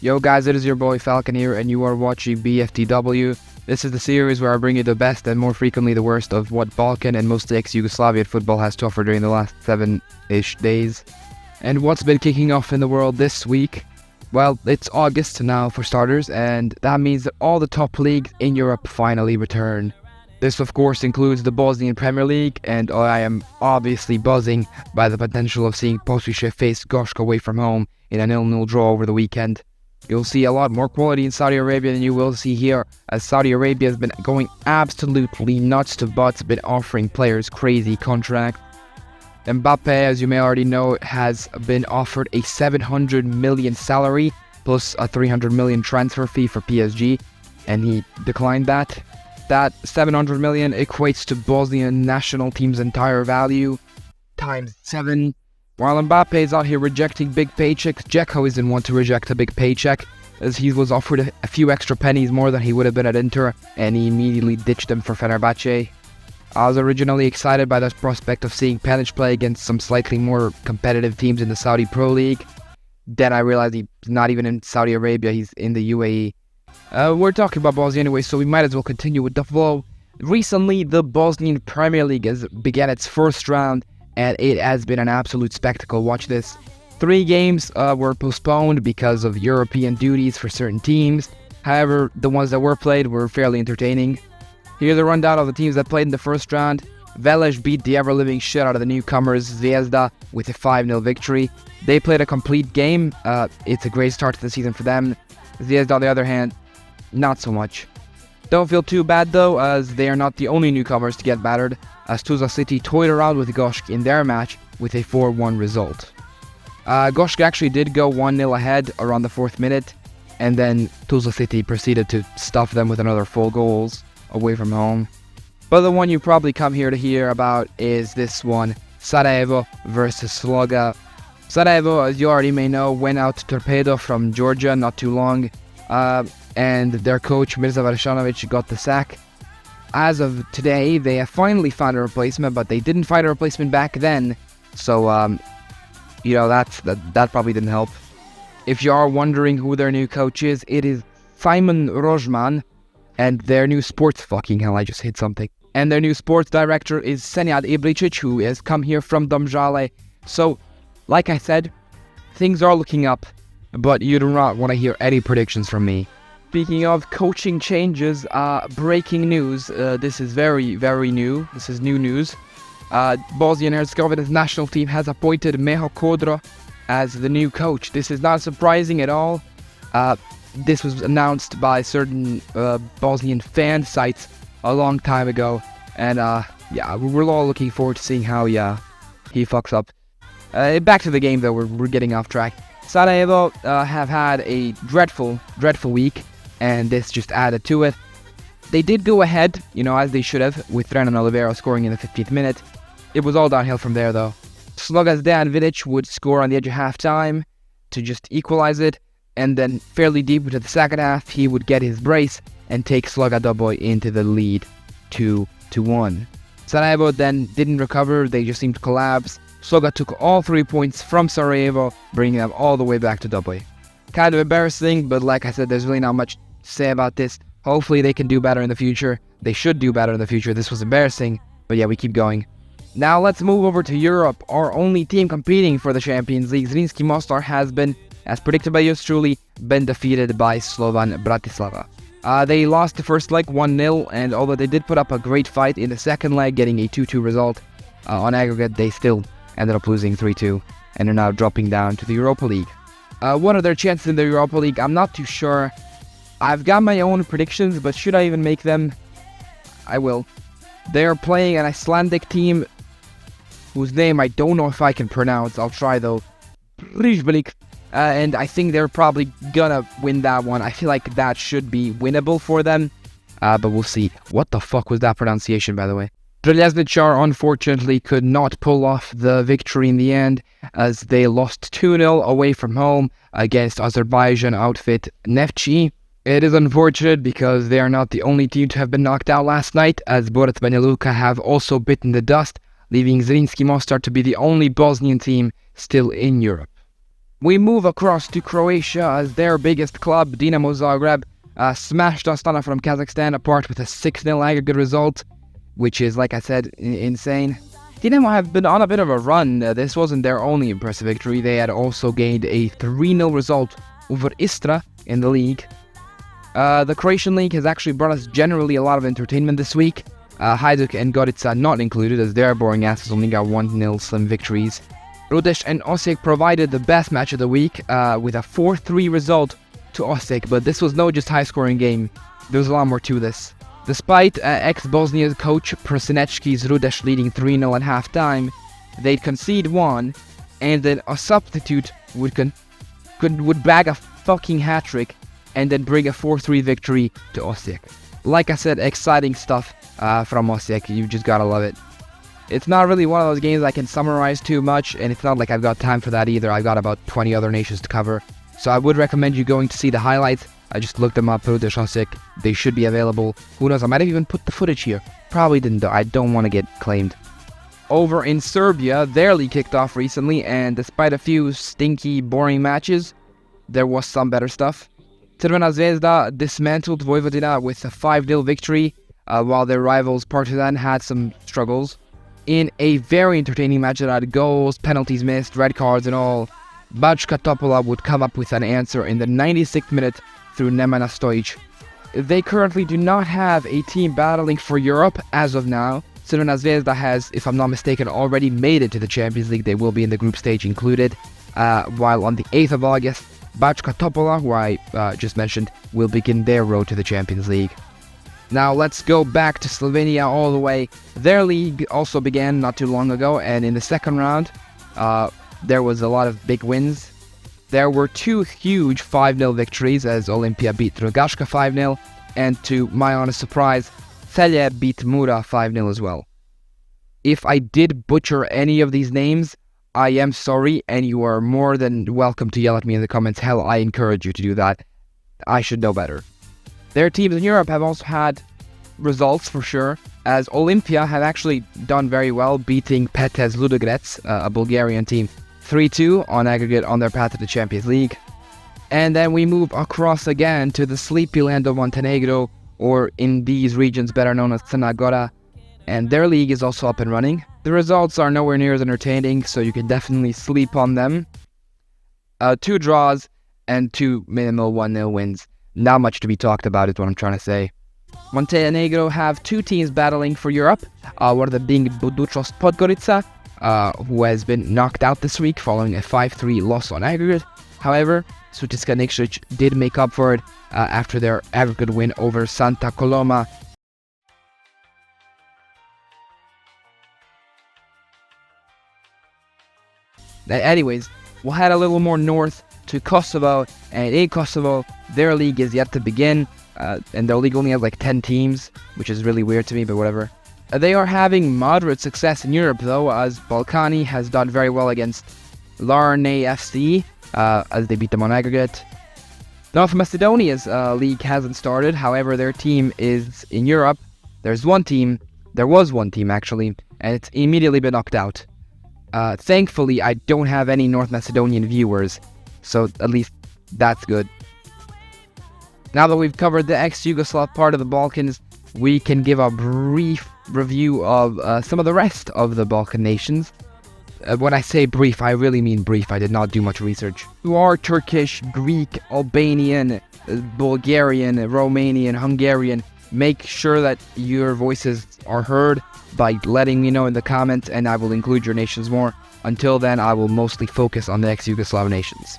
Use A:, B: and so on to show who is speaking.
A: Yo guys, it is your boy Falcon here, and you are watching BFTW. This is the series where I bring you the best and more frequently the worst of what Balkan and mostly ex-Yugoslavian football has to offer during the last 7-ish days. And what's been kicking off in the world this week? Well, it's August now for starters, and that means that all the top leagues in Europe finally return. This of course includes the Bosnian Premier League, and I am obviously buzzing by the potential of seeing Posuše face Gosk away from home in a 0-0 draw over the weekend. You'll see a lot more quality in Saudi Arabia than you will see here, as Saudi Arabia has been going absolutely nuts to butts, been offering players crazy contracts. Mbappe, as you may already know, has been offered a 700 million salary plus a 300 million transfer fee for PSG, and he declined that. That 700 million equates to Bosnian national team's entire value times 7. While Mbappe is out here rejecting big paychecks, Dzeko isn't one to reject a big paycheck, as he was offered a few extra pennies more than he would have been at Inter, and he immediately ditched them for Fenerbahce. I was originally excited by the prospect of seeing Pjanic play against some slightly more competitive teams in the Saudi Pro League. Then I realized he's not even in Saudi Arabia, he's in the UAE. We're talking about Bosnia anyway, so we might as well continue with the flow. Recently, the Bosnian Premier League has began its first round, and it has been an absolute spectacle. Watch this. 3 games were postponed because of European duties for certain teams. However, the ones that were played were fairly entertaining. Here's a rundown of the teams that played in the first round. Velez beat the ever-living shit out of the newcomers Zvezda with a 5-0 victory. They played a complete game. It's a great start to the season for them. Zvezda, on the other hand, not so much. Don't feel too bad though, as they are not the only newcomers to get battered, as Tuzla City toyed around with Gosk in their match with a 4-1 result. Gosk actually did go 1-0 ahead around the 4th minute, and then Tuzla City proceeded to stuff them with another 4 goals away from home. But the one you probably come here to hear about is this one, Sarajevo versus Sloga. Sarajevo, as you already may know, went out to Torpedo from Georgia not too long, and their coach Mirza Varshanovic got the sack. As of today, they have finally found a replacement, but they didn't find a replacement back then, so that probably didn't help. If you are wondering who their new coach is, it is Simon Rožman, and their new sports I just hit something. And their new sports director is Senad Ibričić, who has come here from Domžale. So, like I said, things are looking up, but you do not want to hear any predictions from me. Speaking of coaching changes, breaking news. This is very, very new. This is new news. Bosnia and Herzegovina's national team has appointed Meho Kodro as the new coach. This is not surprising at all. This was announced by certain Bosnian fan sites a long time ago. And we're all looking forward to seeing how he fucks up. Back to the game though, we're getting off track. Sarajevo have had a dreadful week, and this just added to it. They did go ahead, as they should have, with Renan Oliveira scoring in the 15th minute. It was all downhill from there though. Sloga's Dejan Vidic would score on the edge of half-time to just equalize it, and then fairly deep into the second half, he would get his brace and take Sloga Doboj into the lead 2-1. Sarajevo then didn't recover, they just seemed to collapse. Sloga took all 3 points from Sarajevo, bringing them all the way back to Doboj. Kind of embarrassing, but like I said, there's really not much to say about this. Hopefully they can do better in the future. They should do better in the future. This was embarrassing, but yeah, we keep going. Now let's move over to Europe. Our only team competing for the Champions League, Zrinski Mostar, has been, as predicted by yours truly, been defeated by Slovan Bratislava. They lost the first leg 1-0, and although they did put up a great fight in the second leg, getting a 2-2 result, on aggregate they still ended up losing 3-2, and are now dropping down to the Europa League. What are their chances in the Europa League? I'm not too sure. I've got my own predictions, but should I even make them? I will. They're playing an Icelandic team whose name I don't know if I can pronounce. I'll try though. Brijbelik. And I think they're probably gonna win that one. I feel like that should be winnable for them. But we'll see. What the fuck was that pronunciation, by the way? Željezničar unfortunately could not pull off the victory in the end, as they lost 2-0 away from home against Azerbaijan outfit Neftchi. It is unfortunate because they are not the only team to have been knocked out last night, as Borac Banja Luka have also bitten the dust, leaving Zrinski Mostar to be the only Bosnian team still in Europe. We move across to Croatia as their biggest club, Dinamo Zagreb, smashed Astana from Kazakhstan apart with a 6-0 aggregate result, which is, like I said, insane. Dinamo have been on a bit of a run. This wasn't their only impressive victory. They had also gained a 3-0 result over Istra in the league. The Croatian league has actually brought us generally a lot of entertainment this week. Hajduk and Gorica not included, as their boring asses only got 1-0 slim victories. Rudeš and Osijek provided the best match of the week with a 4-3 result to Osijek, but this was no just high-scoring game. There was a lot more to this. Despite ex-Bosnia coach Prosinecki's Rudeš leading 3-0 at halftime, they'd concede one, and then a substitute would bag a fucking hat-trick and then bring a 4-3 victory to Osijek. Like I said, exciting stuff from Osijek. You just gotta love it. It's not really one of those games I can summarize too much, and it's not like I've got time for that either. I've got about 20 other nations to cover. So I would recommend you going to see the highlights. I just looked them up, Rudeš Osijek. They should be available. Who knows, I might have even put the footage here. Probably didn't though, I don't want to get claimed. Over in Serbia, their league kicked off recently, and despite a few stinky, boring matches, there was some better stuff. Crvena Zvezda dismantled Vojvodina with a 5-0 victory, while their rivals Partizan had some struggles. In a very entertaining match that had goals, penalties missed, red cards and all, Bačka Topola would come up with an answer in the 96th minute through Nemanja Stojic. They currently do not have a team battling for Europe as of now. Crvena Zvezda has, if I'm not mistaken, already made it to the Champions League. They will be in the group stage included. While on the 8th of August, Bačka Topola, who I just mentioned, will begin their road to the Champions League. Now let's go back to Slovenia all the way. Their league also began not too long ago, and in the second round, there was a lot of big wins. There were two huge 5-0 victories as Olimpija beat Rogaška 5-0, and to my honest surprise, Celje beat Mura 5-0 as well. If I did butcher any of these names, I am sorry, and you are more than welcome to yell at me in the comments. Hell, I encourage you to do that. I should know better. Their teams in Europe have also had results for sure, as Olimpija have actually done very well, beating Petez Ludogorets, a Bulgarian team, 3-2 on aggregate on their path to the Champions League. And then we move across again to the sleepy land of Montenegro, or in these regions better known as Crna Gora, and their league is also up and running. The results are nowhere near as entertaining, so you can definitely sleep on them. 2 draws and 2 minimal 1-0 wins. Not much to be talked about is what I'm trying to say. Montenegro have 2 teams battling for Europe, one of them being Budućnost Podgorica, who has been knocked out this week following a 5-3 loss on aggregate. However, Sutiska Nikšić did make up for it after their aggregate win over Santa Coloma. Anyways, we'll head a little more north to Kosovo, and in Kosovo, their league is yet to begin, and their league only has like 10 teams, which is really weird to me, but whatever. They are having moderate success in Europe though, as Balkani has done very well against Larne FC, as they beat them on aggregate. North Macedonia's league hasn't started, however their team is in Europe. There was one team actually, and it's immediately been knocked out. Thankfully, I don't have any North Macedonian viewers, so at least that's good. Now that we've covered the ex-Yugoslav part of the Balkans, we can give a brief review of some of the rest of the Balkan nations. When I say brief, I really mean brief. I did not do much research. You are Turkish, Greek, Albanian, Bulgarian, Romanian, Hungarian. Make sure that your voices are heard by letting me know in the comments, and I will include your nations more. Until then, I will mostly focus on the ex-Yugoslav nations.